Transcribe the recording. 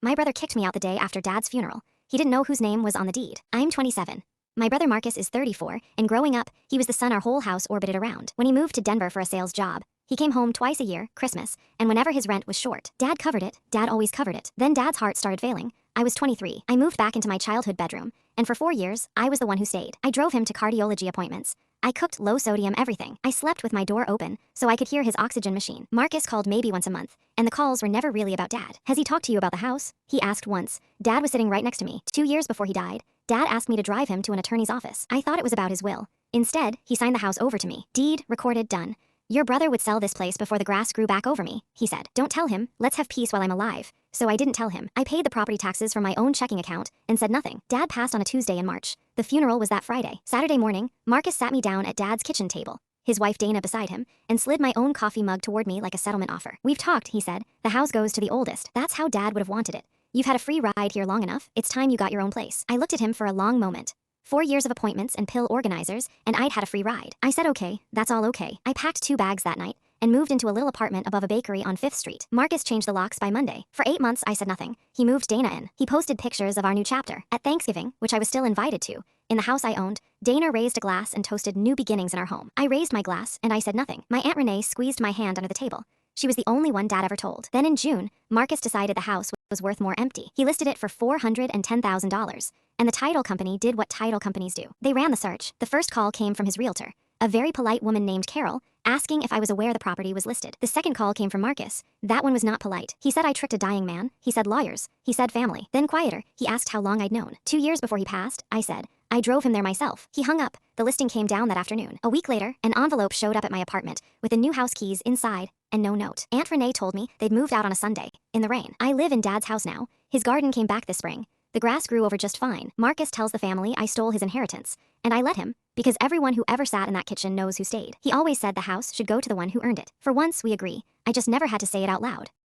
My brother kicked me out the day after Dad's funeral. He didn't know whose name was on the deed. I'm 27. My brother Marcus is 34, and growing up, he was the son our whole house orbited around. When he moved to Denver for a sales job, he came home twice a year, Christmas, and whenever his rent was short. Dad covered it. Dad always covered it. Then Dad's heart started failing. I was 23. I moved back into my childhood bedroom, and for 4 years, I was the one who stayed. I drove him to cardiology appointments. I cooked low-sodium everything. I slept with my door open, so I could hear his oxygen machine. Marcus called maybe once a month, and the calls were never really about Dad. Has he talked to you about the house? He asked once. Dad was sitting right next to me. 2 years before he died, Dad asked me to drive him to an attorney's office. I thought it was about his will. Instead, he signed the house over to me. Deed, recorded, done. Your brother would sell this place before the grass grew back over me, he said. Don't tell him, let's have peace while I'm alive. So I didn't tell him. I paid the property taxes from my own checking account and said nothing. Dad passed on a Tuesday in March. The funeral was that Friday. Saturday morning, Marcus sat me down at Dad's kitchen table, his wife Dana beside him, and slid my own coffee mug toward me like a settlement offer. We've talked, he said. The house goes to the oldest. That's how Dad would have wanted it. You've had a free ride here long enough. It's time you got your own place. I looked at him for a long moment. 4 years of appointments and pill organizers, and I'd had a free ride. I said okay, that's all okay. I packed 2 bags that night and moved into a little apartment above a bakery on 5th Street. Marcus changed the locks by Monday. For 8 months, I said nothing. He moved Dana in. He posted pictures of our new chapter. At Thanksgiving, which I was still invited to, in the house I owned, Dana raised a glass and toasted new beginnings in our home. I raised my glass, and I said nothing. My Aunt Renee squeezed my hand under the table. She was the only one Dad ever told. Then in June, Marcus decided the house was worth more empty. He listed it for $410,000, and the title company did what title companies do. They ran the search. The first call came from his realtor, a very polite woman named Carol, asking if I was aware the property was listed. The second call came from Marcus. That one was not polite. He said I tricked a dying man. He said lawyers. He said family. Then quieter, he asked how long I'd known. 2 years before he passed, I said. I drove him there myself. He hung up. The listing came down that afternoon. A week later, an envelope showed up at my apartment with the new house keys inside and no note. Aunt Renee told me they'd moved out on a Sunday, in the rain. I live in Dad's house now. His garden came back this spring. The grass grew over just fine. Marcus tells the family I stole his inheritance, and I let him, because everyone who ever sat in that kitchen knows who stayed. He always said the house should go to the one who earned it. For once, we agree. I just never had to say it out loud.